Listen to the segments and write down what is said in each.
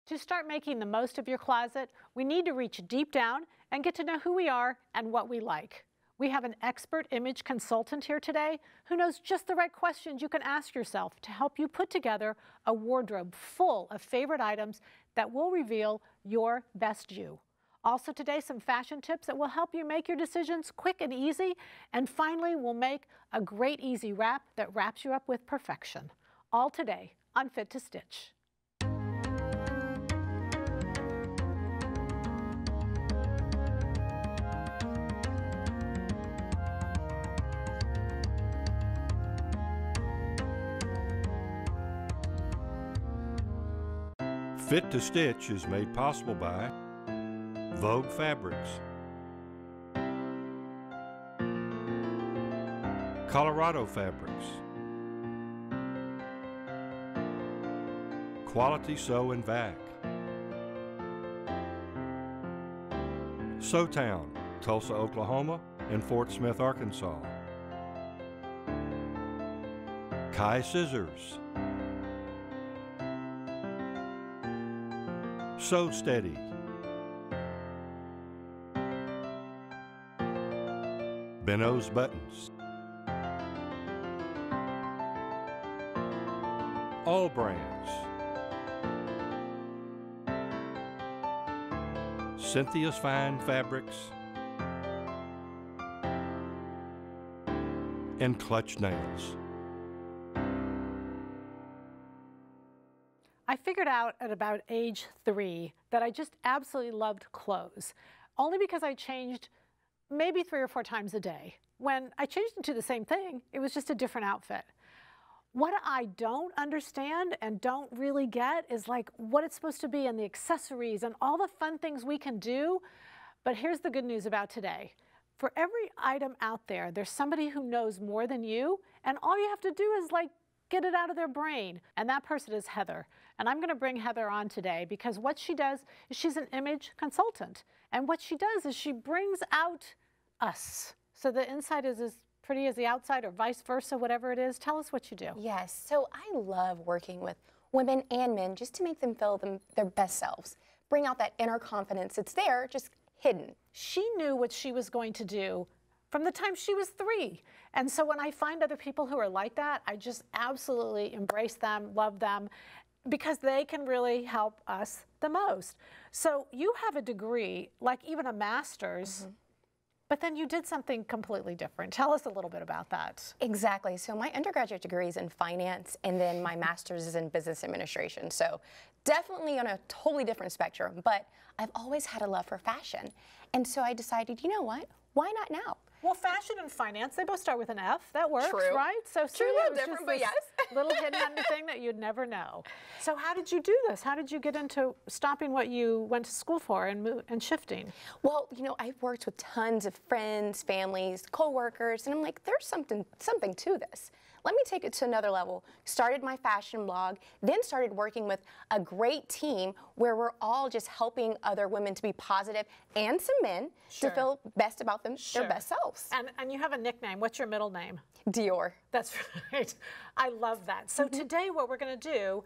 To start making the most of your closet, we need to reach deep down and get to know who we are and what we like. We have an expert image consultant here today who knows just the right questions you can ask yourself to help you put together a wardrobe full of favorite items that will reveal your best you. Also today, some fashion tips that will help you make your decisions quick and easy. And finally, we'll make a great easy wrap that wraps you up with perfection. All today on Fit to Stitch. Fit to Stitch is made possible by Vogue Fabrics, Colorado Fabrics, Quality Sew and Vac, Sewtown, Tulsa, Oklahoma, and Fort Smith, Arkansas, Kai Scissors, Sew Steady, Benno's Buttons, All Brands, Cynthia's Fine Fabrics, and Clutch Nails. I figured out at about age 3 that I just absolutely loved clothes, only because I changed maybe 3 or 4 times a day. When I changed into the same thing, it was just a different outfit. What I don't understand and don't really get is like what it's supposed to be and the accessories and all the fun things we can do. But here's the good news about today. For every item out there, there's somebody who knows more than you, and all you have to do is like get it out of their brain. And that person is Heather. And I'm going to bring Heather on today because what she does is she's an image consultant. And what she does is she brings out us. So the inside is as pretty as the outside or vice versa, whatever it is. Tell us what you do. Yes, so I love working with women and men just to make them feel their best selves. Bring out that inner confidence. It's there, just hidden. She knew what she was going to do from the time she was 3. And so when I find other people who are like that, I just absolutely embrace them, love them, because they can really help us the most. So you have a degree, like even a master's, but then you did something completely different. Tell us a little bit about that. Exactly. So my undergraduate degree is in finance, and then my master's is in business administration. So definitely on a totally different spectrum, but I've always had a love for fashion. And so I decided, you know what? Why not now? Well, fashion and finance, they both start with an F. That works, True. right? So True, a little different, but yes. Little hidden under thing that you'd never know. So how did you do this? How did you get into stopping what you went to school for and shifting? Well, you know, I've worked with tons of friends, families, co-workers, and I'm like, there's something to this. Let me take it to another level. Started my fashion blog, then started working with a great team where we're all just helping other women to be positive and some men to feel best about them, their best selves. And you have a nickname. What's your middle name? Dior. That's right. I love that. So today what we're going to do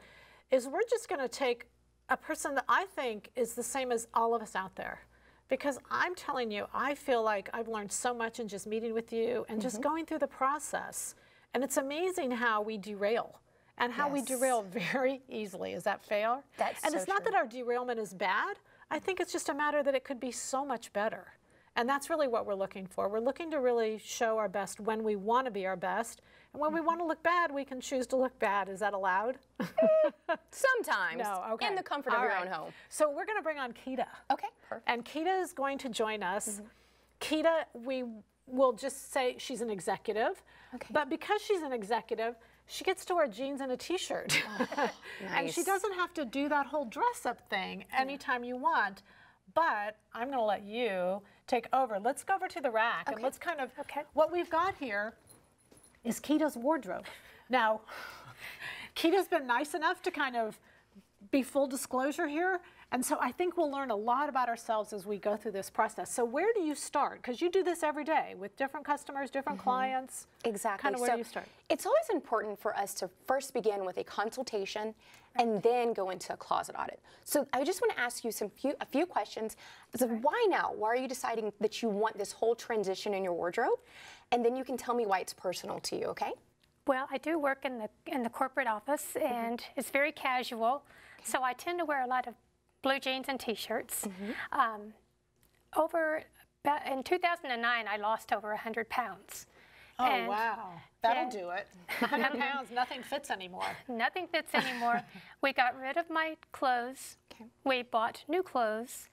is we're just going to take a person that I think is the same as all of us out there. Because I'm telling you, I feel like I've learned so much in just meeting with you and just going through the process. And it's amazing how we derail and how we derail very easily. Is that fair? And it's not that our derailment is bad. I think it's just a matter that it could be so much better. And that's really what we're looking for. We're looking to really show our best when we want to be our best. And when we want to look bad, we can choose to look bad. Is that allowed? Sometimes. No, okay. In the comfort of your own home. So we're going to bring on Kita. Okay, perfect. And Kita is going to join us. Kita, we will just say she's an executive. Okay. But because she's an executive, she gets to wear jeans and a t-shirt. Oh, nice. And she doesn't have to do that whole dress-up thing anytime you want. But I'm going to let you take over. Let's go over to the rack and let's kind of, what we've got here is Kita's wardrobe. Now, Kita's been nice enough to kind of be full disclosure here. And so I think we'll learn a lot about ourselves as we go through this process. So where do you start? Because you do this every day with different customers, different clients. Exactly. Kind of where do you start? It's always important for us to first begin with a consultation and then go into a closet audit. So I just want to ask you a few questions. So why now? Why are you deciding that you want this whole transition in your wardrobe? And then you can tell me why it's personal to you, okay? Well, I do work in the corporate office, and it's very casual. So I tend to wear a lot of blue jeans and T-shirts. In 2009, I lost over 100 pounds. Oh, and wow. That'll do it. 100 pounds, nothing fits anymore. Nothing fits anymore. We got rid of my clothes. We bought new clothes.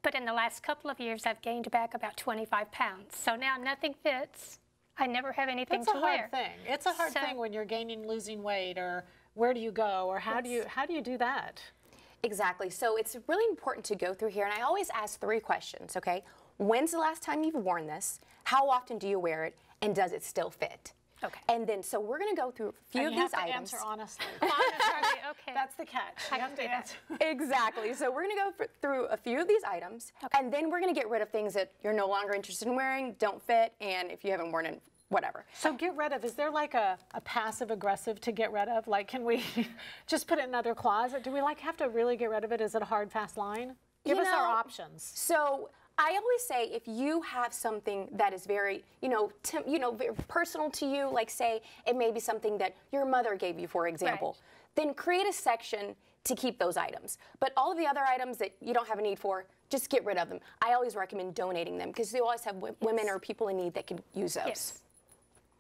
But in the last couple of years, I've gained back about 25 pounds. So now nothing fits. I never have anything to wear. It's a hard thing. It's a hard thing when you're gaining, losing weight, or where do you go, or how do you do that? Exactly. So it's really important to go through here, and I always ask 3 questions, okay? When's the last time you've worn this? How often do you wear it? And does it still fit? Okay. And then, so we're going to go through a few of these items. You have to answer honestly. Honestly, okay. That's the catch. You have to answer. Exactly. So we're going to go through a few of these items, and then we're going to get rid of things that you're no longer interested in wearing, don't fit, and if you haven't worn it, whatever. So get rid of, is there like a passive aggressive to get rid of? Like, can we just put it in another closet? Do we like have to really get rid of it? Is it a hard, fast line? Give us our options. So I always say if you have something that is very, very personal to you, like say it may be something that your mother gave you, for example, then create a section to keep those items. But all of the other items that you don't have a need for, just get rid of them. I always recommend donating them because you always have women or people in need that can use those. Yes.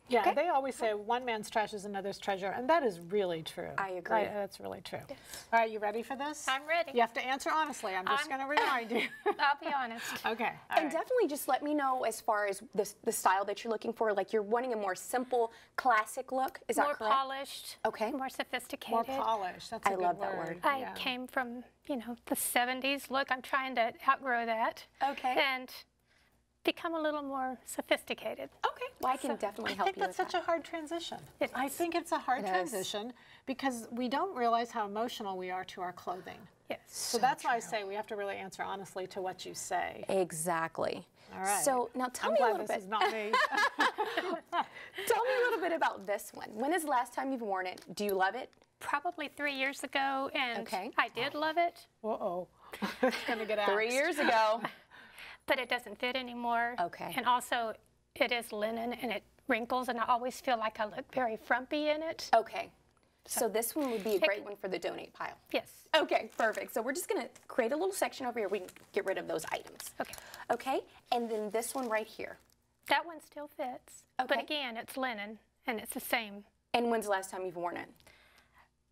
Yeah, they always say one man's trash is another's treasure, and that is really true. I agree. That's really true. Yes. All right, you ready for this? I'm ready. You have to answer honestly. I'm just going to remind you. I'll be honest. Okay. And definitely just let me know as far as the style that you're looking for. Like you're wanting a more simple, classic look. Is that correct? More polished. Okay. More sophisticated. More polished. That's a good love word. that word. I came from, the 70s look. I'm trying to outgrow that. Okay. And become a little more sophisticated. Okay. Well, I can definitely help you with that. I think that's such a hard transition. I is. think it's a hard transition because we don't realize how emotional we are to our clothing. Yes. So that's why I say we have to really answer honestly to what you say. Exactly. All right. So now tell me a little bit. I'm glad this is not me. Tell me a little bit about this one. When is the last time you've worn it? Do you love it? Probably 3 years ago, and Okay. I did love it. Uh-oh. It's going to get axed. 3 years ago. But it doesn't fit anymore. Okay. And also, it is linen and it wrinkles, and I always feel like I look very frumpy in it. Okay. So this one would be a great one for the donate pile. Yes. Okay, perfect. So we're just going to create a little section over here where we can get rid of those items. Okay. Okay, and then this one right here. That one still fits. Okay. But again, it's linen, and it's the same. And when's the last time you've worn it?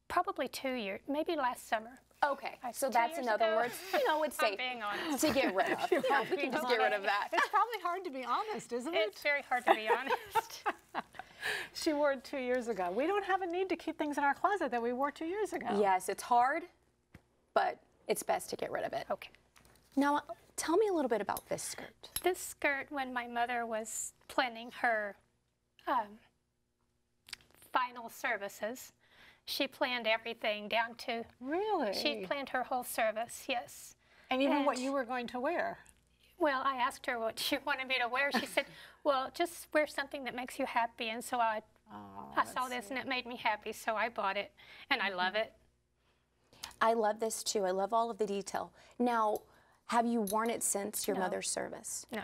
Probably 2 years, maybe last summer. Okay, so 2 that's years in other ago. words, it's I'm safe being honest. to get rid of. We can just get rid of that. It's probably hard to be honest, isn't it? It's very hard to be honest. She wore it 2 years ago. We don't have a need to keep things in our closet that we wore 2 years ago. Yes, it's hard, but it's best to get rid of it. Okay. Now, tell me a little bit about this skirt. This skirt, when my mother was planning her final services, she planned everything down to... Really? She planned her whole service, yes. And even what you were going to wear? Well, I asked her what she wanted me to wear. She said, well, just wear something that makes you happy. And so I saw this and it made me happy, so I bought it, and I love it. I love this too. I love all of the detail. Now, have you worn it since your mother's service? No.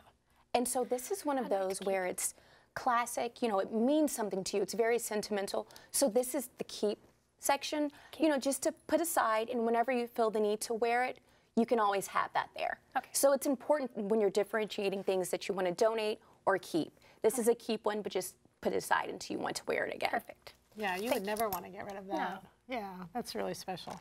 And so this is one of those where it's classic, it means something to you. It's very sentimental. So this is the keep section, just to put aside, and whenever you feel the need to wear it, you can always have that there. Okay. So it's important when you're differentiating things that you want to donate or keep. This is a keep one, but just put it aside until you want to wear it again. Perfect. Yeah, you would never want to get rid of that. No. Yeah, that's really special.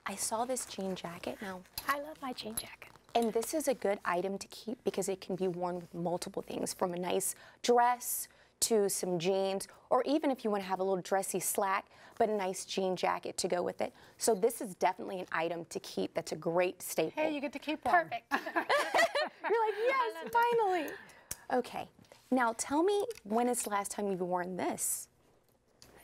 I saw this jean jacket now. I love my jean jacket. And this is a good item to keep because it can be worn with multiple things, from a nice dress to some jeans, or even if you want to have a little dressy slack, but a nice jean jacket to go with it. So this is definitely an item to keep. That's a great staple. Hey, you get to keep one. Perfect. You're like, yes, finally. Okay. Now tell me, when is the last time you've worn this?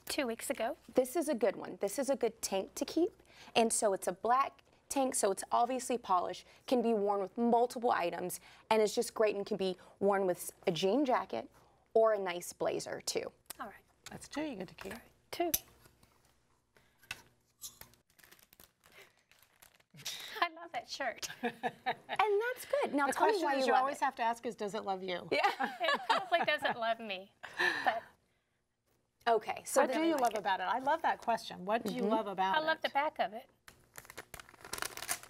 2 weeks ago. This is a good one. This is a good tank to keep. And so it's a black tank, so it's obviously polished, can be worn with multiple items, and it's just great and can be worn with a jean jacket or a nice blazer too. All right. That's 2 you get to keep. 2. I love that shirt. And that's good. Now The tell me question why is you you love always it. have to ask is, does it love you? Yeah. It probably doesn't love me, but Okay. So What then do you like love it. about it? I love that question. What do you love about I it? love the back of it.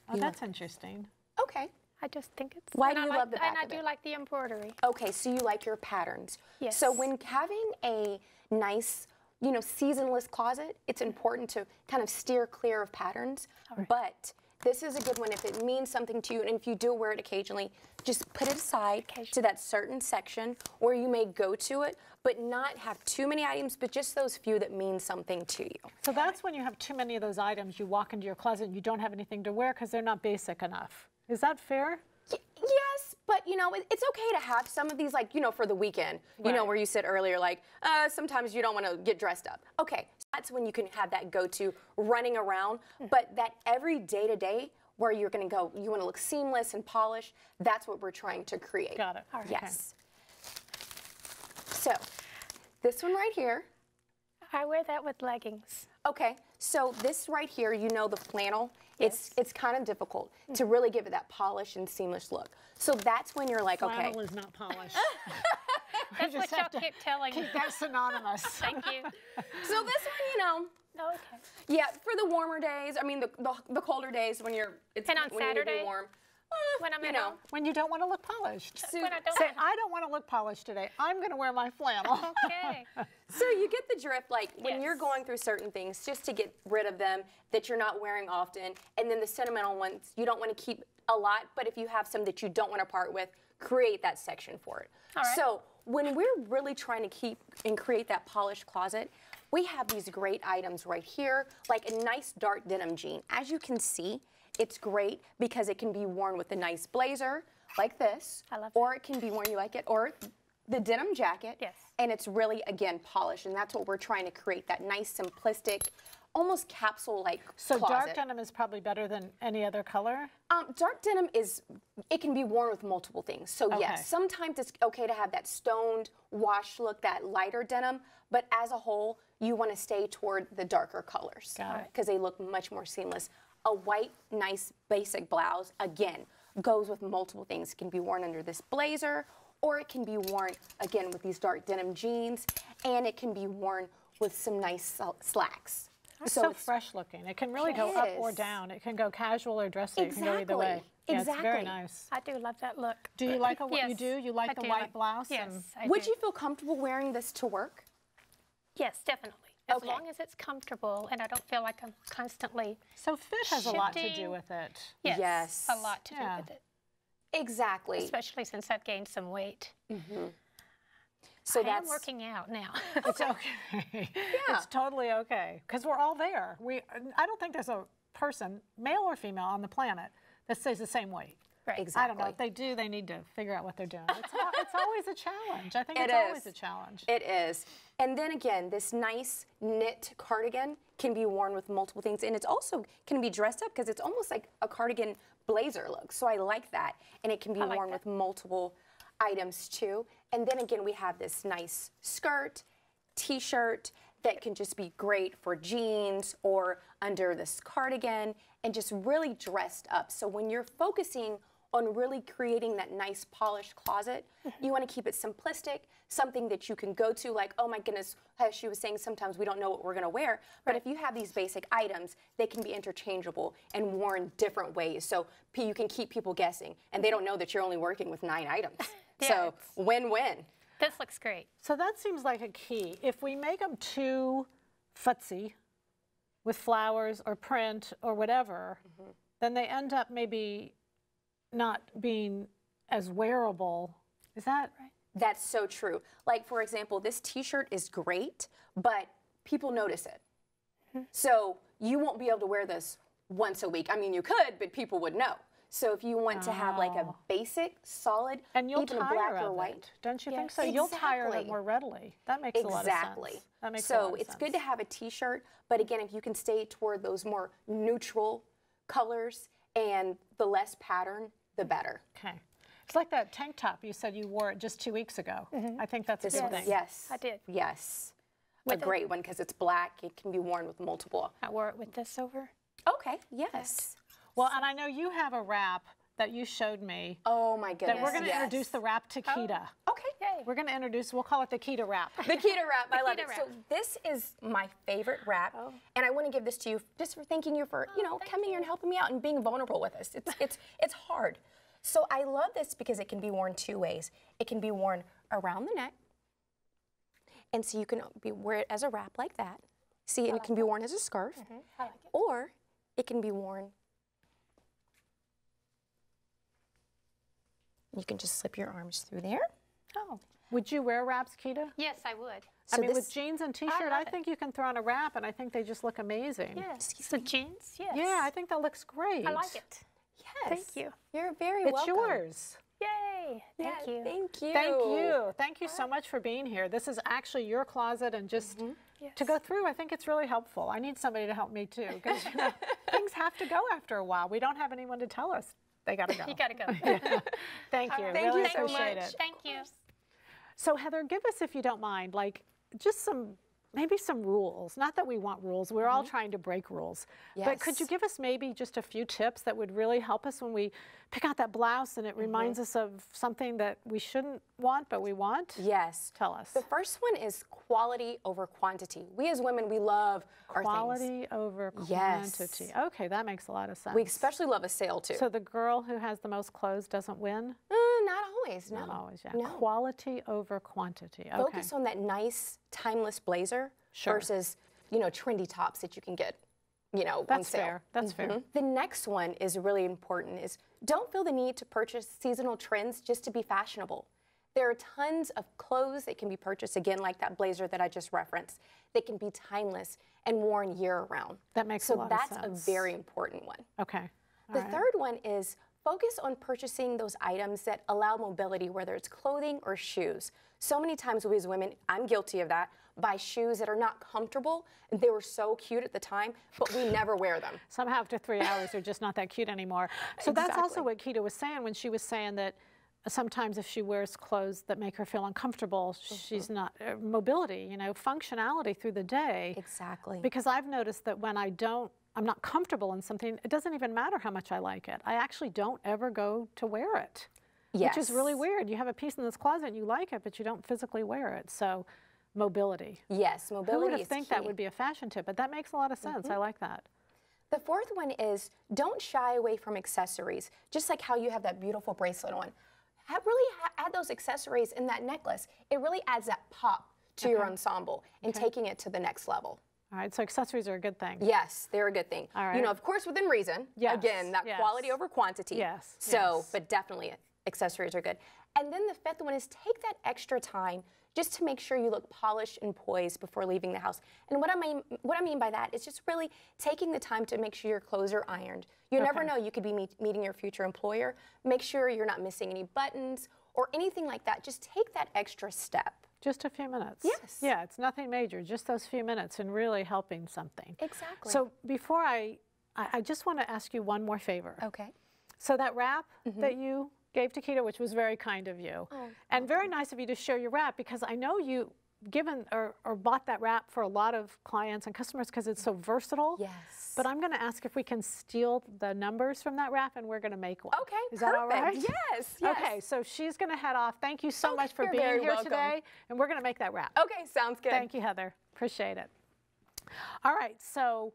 Oh, that's interesting. Okay. I just think it's. Why and do I you like love the back And I of do it? like the embroidery. Okay, so you like your patterns. Yes. So when having a nice, seasonless closet, it's important to kind of steer clear of patterns. But this is a good one if it means something to you, and if you do wear it occasionally, just put it aside to that certain section where you may go to it, but not have too many items, but just those few that mean something to you. So that's when you have too many of those items, you walk into your closet and you don't have anything to wear because they're not basic enough. Is that fair? Yes, but it's okay to have some of these, like, for the weekend, where you said earlier, like, sometimes you don't want to get dressed up. Okay, so that's when you can have that go-to running around, but that every day-to-day where you're going to go, you want to look seamless and polished, that's what we're trying to create. Got it. All right. Yes. So, this one right here. I wear that with leggings. Okay, so this right here, the flannel, it's kind of difficult to really give it that polished and seamless look. So that's when you're like, okay. Flannel is not polished. That's what y'all keep telling me. Keep that synonymous. Thank you. So this one, Oh, okay. yeah, for the warmer days, I mean the colder days when it's And on when you need to be Saturday? warm. When I'm at home. When you don't want to look polished. When I don't Say, have- I don't want to look polished today. I'm going to wear my flannel. Okay. So you get the drift, like when you're Yes. going through certain things, just to get rid of them that you're not wearing often, and then the sentimental ones you don't want to keep a lot, but if you have some that you don't want to part with, create that section for it. All right. So when we're really trying to keep and create that polished closet, we have these great items right here, like a nice dark denim jean. As you can see, it's great because it can be worn with a nice blazer like this, I love or it can be worn, you like it, or the denim jacket. Yes. And it's really, again, polished, and that's what we're trying to create, that nice, simplistic, almost capsule-like So closet. dark denim is probably better than any other color? Dark denim it can be worn with multiple things. So Okay. yes, sometimes it's okay to have that stoned wash look, that lighter denim, but as a whole, you want to stay toward the darker colors. Got it. Because they look much more seamless. A white, nice, basic blouse, again, goes with multiple things. It can be worn under this blazer, or it can be worn, again, with these dark denim jeans, and it can be worn with some nice slacks. It's so fresh looking. It can really go up or is. down. It can go casual or dressy. It can go either way. Exactly. Yeah, it's very Exactly. nice. I do love that look. Do you like what you Yes, do? You like I the do white like- blouse? Yes, and- I Would do. you feel comfortable wearing this to work? Yes, definitely. As Okay. long as it's comfortable and I don't feel like I'm constantly. So fit has a lot to do Shifting. with it. Yes. Yes. A lot to Yeah. do with it, Exactly. especially since I've gained some weight. So I am that's working out now. It's okay. It's totally okay. Because we're all there. I don't think there's a person, male or female, on the planet that stays the same weight. Right. exactly. I don't know. If they do, they need to figure out what they're doing. It's always a challenge. I think It it's always is. a challenge. It is. And then again, this nice knit cardigan can be worn with multiple things, and it's also can be dressed up because it's almost like a cardigan blazer look. So I like that, and it can be I like worn that. with multiple items too. And then again, we have this nice skirt, t-shirt that can just be great for jeans or under this cardigan and just really dressed up. So when you're focusing on really creating that nice polished closet, you want to keep it simplistic, something that you can go to like, oh my goodness, as she was saying, sometimes we don't know what we're going to wear. But if you have these basic items, they can be interchangeable and worn different ways. So you can keep people guessing, and they don't know that you're only working with 9 items. Yeah, So it's- win-win. This looks great. So that seems like a key. If we make them too futzy with flowers or print or whatever, then they end up maybe not being as wearable. Is that right? That's so true. Like, for example, this t-shirt is great, but people notice it. So you won't be able to wear this once a week. I mean, you could, but people would know. So if you want to have like a basic, solid, and you'll even tire black of or white. it, don't you think Yes. so? You'll tire of it Exactly. more readily. That makes a lot of sense. Exactly. That makes a lot So of it's good sense. to have a t-shirt, but again, if you can stay toward those more neutral colors and the less pattern, the better. Okay. It's like that tank top you said you wore it just 2 weeks ago. I think that's a This good one, thing. yes. I did. Yes. With a great one because it's black. It can be worn with multiple. I wore it with this over. Okay, yes. Well, and I know you have a wrap that you showed me Oh my goodness. that we're going to yes. introduce the wrap to Kita. Okay. Yay. We're going to introduce, we'll call it the Kita wrap. The Kita wrap, I love Kita it. wrap. So this is my favorite wrap, and I want to give this to you just for thanking you for coming here and helping me out and being vulnerable with us. It's hard. So I love this because it can be worn 2 ways. It can be worn around the neck, and so you can wear it as a wrap like that. See, and it can be worn as a scarf, I like it. or it can be worn. You can just slip your arms through there. Oh. Would you wear wraps, Kita? Yes, I would. I So mean, this- with jeans and t-shirt, love I think you can throw on a wrap, and I think they just look amazing. Yes. So jeans, yes. Yeah, I think that looks great. I like it. Yes. Thank you. You're very It's welcome. yours. Yay. Thank Yeah, you. Thank you. Thank you. Thank you so much for being here. This is actually your closet, and just to Yes. go through, I think it's really helpful. I need somebody to help me too, because things have to go after a while. We don't have anyone to tell us they got to go. You got to go. Thank you. Thank really you so appreciate much. it. Thank you. So Heather, give us, if you don't mind, like just maybe some rules. Not that we want rules. We're all trying to break rules. But could you Yes. give us maybe just a few tips that would really help us when we pick out that blouse and it reminds us of something that we shouldn't want, but we want? Yes. Tell us. The first one is quality over quantity. We as women, we love our things. Quality over Yes. quantity. Okay, that makes a lot of sense. We especially love a sale too. So the girl who has the most clothes doesn't win? Not always, no. Not always, yeah. No. Quality over quantity. Okay. Focus on that nice, timeless blazer Sure. versus, trendy tops that you can get, on That's sale. fair. That's fair. The next one is really important is don't feel the need to purchase seasonal trends just to be fashionable. There are tons of clothes that can be purchased, again, like that blazer that I just referenced, that can be timeless and worn year-round. That makes so a lot of that's sense. a very important one. Okay. All The right. third one is focus on purchasing those items that allow mobility, whether it's clothing or shoes. So many times we as women, I'm guilty of that, buy shoes that are not comfortable. They were so cute at the time, but we never wear them. Somehow after 3 hours, they're just not that cute anymore. So that's also Exactly. what Kita was saying when she was saying that sometimes if she wears clothes that make her feel uncomfortable, she's not, mobility, functionality through the day. Exactly. Because I've noticed that when I'm not comfortable in something, it doesn't even matter how much I like it. I actually don't ever go to wear it. Yes. Which is really weird. You have a piece in this closet and you like it, but you don't physically wear it. So mobility. Yes, Who would mobility have is think key. that would be a fashion tip? But that makes a lot of sense. I like that. The fourth one is don't shy away from accessories. Just like how you have that beautiful bracelet on. Add those accessories in that necklace. It really adds that pop to your ensemble and taking it to the next level. All right, so accessories are a good thing. Yes, they're a good thing. All right. Of course, within reason. Yes, Again, that yes. quality over quantity. Yes, So, yes. but definitely accessories are good. And then the fifth one is take that extra time just to make sure you look polished and poised before leaving the house. And what I mean by that is just really taking the time to make sure your clothes are ironed. You never know, you could be meeting your future employer. Make sure you're not missing any buttons or anything like that. Just take that extra step. Just a few minutes. Yes. Yeah, it's nothing major, just those few minutes and really helping something. Exactly. So before I just want to ask you one more favor. Okay. So that wrap that you gave to Kita, which was very kind of you, and very nice of you to share your wrap, because I know you given or bought that wrap for a lot of clients and customers because it's so versatile. Yes. But I'm going to ask if we can steal the numbers from that wrap and we're going to make one. Okay, Is that all right? perfect. Yes, yes. Okay, so she's going to head off. Thank you so Okay, much for you're being very here welcome. today, and we're going to make that wrap. Okay, sounds good. Thank you, Heather. Appreciate it. All right, so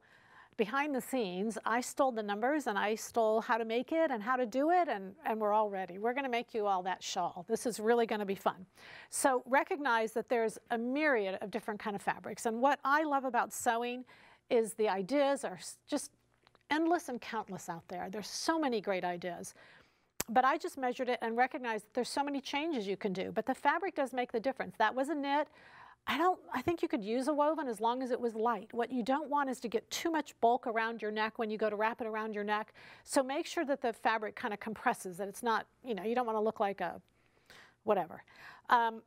behind the scenes, I stole the numbers and I stole how to make it and how to do it, and we're all ready. We're going to make you all that shawl. This is really going to be fun. So recognize that there's a myriad of different kind of fabrics, and what I love about sewing is the ideas are just endless and countless out there. There's so many great ideas. But I just measured it and recognized that there's so many changes you can do. But the fabric does make the difference. That was a knit. I think you could use a woven as long as it was light. What you don't want is to get too much bulk around your neck when you go to wrap it around your neck. So make sure that the fabric kind of compresses, that it's not, you know, you don't want to look like a whatever.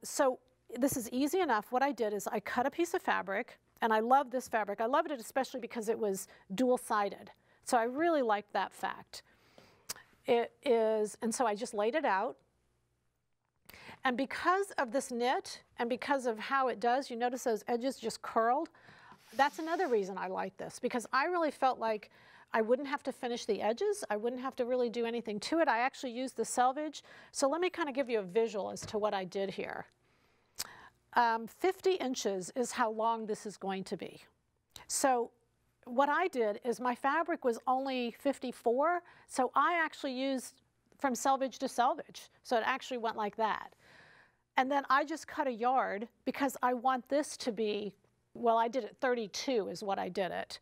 So this is easy enough. What I did is I cut a piece of fabric, and I love this fabric. I loved it especially because it was dual-sided. So I really liked that fact. It is, and so I just laid it out. And because of this knit and because of how it does, you notice those edges just curled. That's another reason I like this, because I really felt like I wouldn't have to finish the edges. I wouldn't have to really do anything to it. I actually used the selvage. So let me kind of give you a visual as to what I did here. 50 inches is how long this is going to be. So what I did is my fabric was only 54, so I actually used from selvage to selvage. So it actually went like that. And then I just cut a yard because I want this to be, well, I did it 32 is what I did it.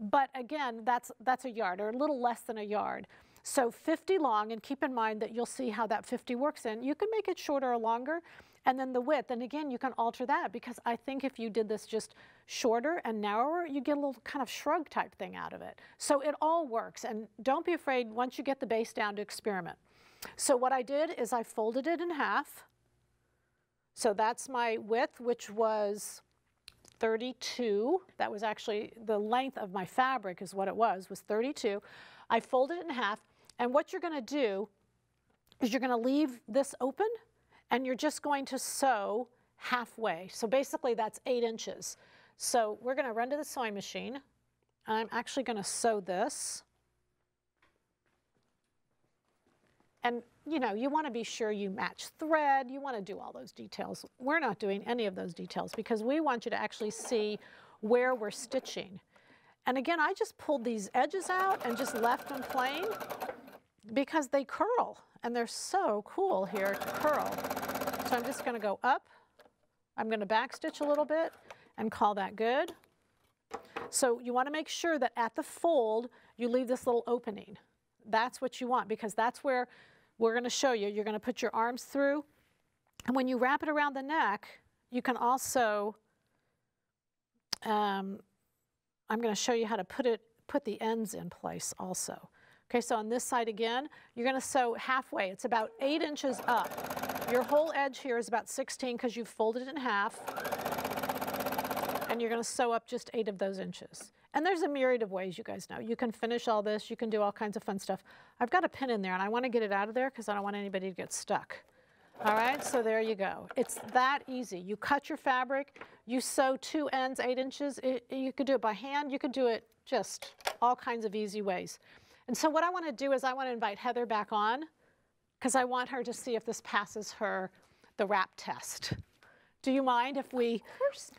But again, that's a yard, or a little less than a yard. So 50 long, and keep in mind that you'll see how that 50 works in. You can make it shorter or longer, and then the width, and again, you can alter that, because I think if you did this just shorter and narrower, you get a little kind of shrug type thing out of it. So it all works, and don't be afraid once you get the base down to experiment. So what I did is I folded it in half. So that's my width, which was 32. That was actually the length of my fabric is what it was 32. I folded it in half, and what you're going to do is you're going to leave this open, and you're just going to sew halfway. So basically that's 8 inches. So we're going to run to the sewing machine. I'm actually going to sew this. And you know, you want to be sure you match thread. You want to do all those details. We're not doing any of those details because we want you to actually see where we're stitching. And again, I just pulled these edges out and just left them plain because they curl, and they're so cool here to curl. So I'm just going to go up. I'm going to backstitch a little bit and call that good. So you want to make sure that at the fold, you leave this little opening. That's what you want, because that's where we're going to show you. You're going to put your arms through, and when you wrap it around the neck, you can also, I'm going to show you how to put the ends in place also. Okay, so on this side again, you're going to sew halfway. It's about 8 inches up. Your whole edge here is about 16 because you've folded it in half, and you're going to sew up just 8 of those inches. And there's a myriad of ways, you guys know. You can finish all this. You can do all kinds of fun stuff. I've got a pin in there, and I want to get it out of there because I don't want anybody to get stuck. All right, so there you go. It's that easy. You cut your fabric. You sew 2 ends, 8 inches. You could do it by hand. You could do it just all kinds of easy ways. And so what I want to do is I want to invite Heather back on because I want her to see if this passes the wrap test. Do you mind if we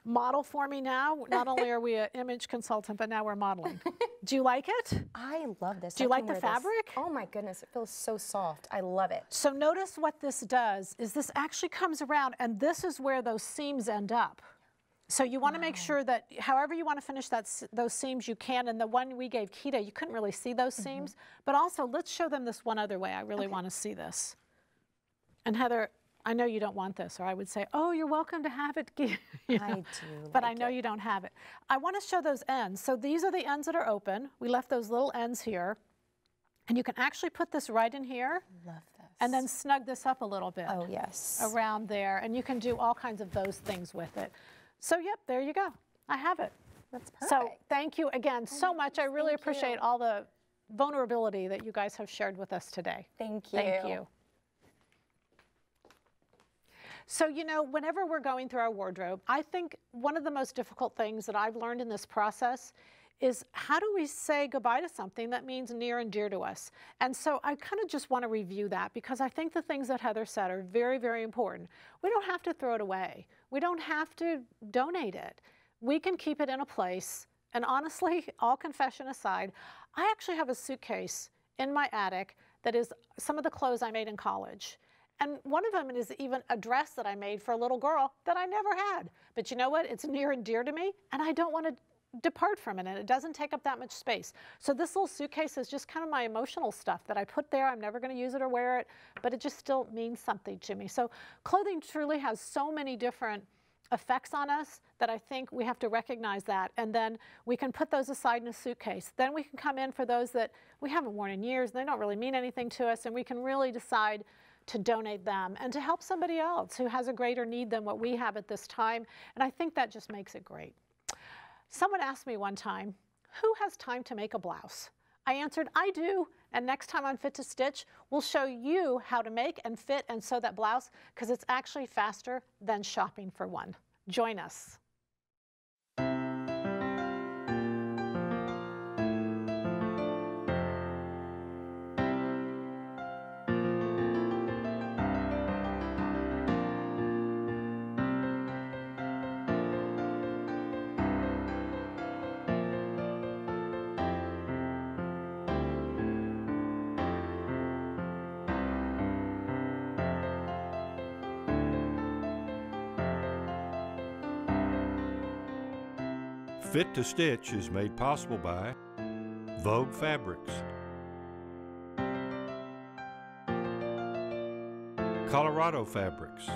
model for me now? Not only are we an image consultant, but now we're modeling. Do you like it? I love this. Do you like the fabric? Oh my goodness, it feels so soft. I love it. So notice what this does is this actually comes around, and this is where those seams end up. So you want to make sure that however you want to finish those seams, you can. And the one we gave Kita, you couldn't really see those seams. But also, let's show them this one other way. I really want to see this. And Heather, I know you don't want this, or I would say, oh, you're welcome to have it. You know? I do. But I know you don't have it. I want to show those ends. So these are the ends that are open. We left those little ends here. And you can actually put this right in here. Love this. And then snug this up a little bit. Oh, yes. Around there. And you can do all kinds of those things with it. So, yep, there you go. I have it. That's perfect. So thank you again so much. I really appreciate all the vulnerability that you guys have shared with us today. Thank you. Thank you. So, you know, whenever we're going through our wardrobe, I think one of the most difficult things that I've learned in this process is how do we say goodbye to something that means near and dear to us? And so I kind of just want to review that because I think the things that Heather said are very, very important. We don't have to throw it away. We don't have to donate it. We can keep it in a place. And honestly, all confession aside, I actually have a suitcase in my attic that is some of the clothes I made in college. And one of them is even a dress that I made for a little girl that I never had. But you know what? It's near and dear to me, and I don't want to depart from it, and it doesn't take up that much space. So this little suitcase is just kind of my emotional stuff that I put there. I'm never going to use it or wear it, but it just still means something to me. So clothing truly has so many different effects on us that I think we have to recognize that, and then we can put those aside in a suitcase. Then we can come in for those that we haven't worn in years, and they don't really mean anything to us, and we can really decide to donate them and to help somebody else who has a greater need than what we have at this time, and I think that just makes it great. Someone asked me one time, who has time to make a blouse? I answered, I do, and next time on Fit to Stitch, we'll show you how to make and fit and sew that blouse, because it's actually faster than shopping for one. Join us. Fit to Stitch is made possible by Vogue Fabrics, Colorado Fabrics,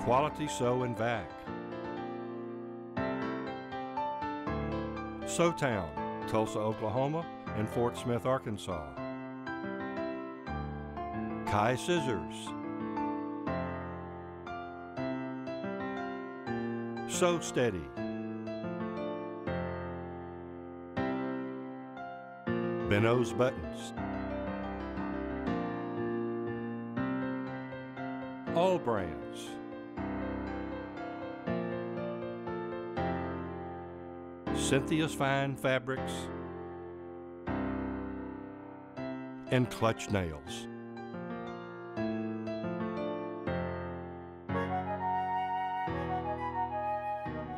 Quality Sew and Vac, Sewtown, Tulsa, Oklahoma, and Fort Smith, Arkansas, Kai Scissors, Sew Steady, Benno's Buttons, All Brands, Cynthia's Fine Fabrics, and Clutch Nails.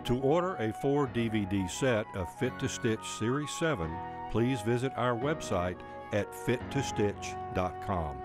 To order a 4-DVD set of Fit to Stitch Series 7, please visit our website at fittostitch.com.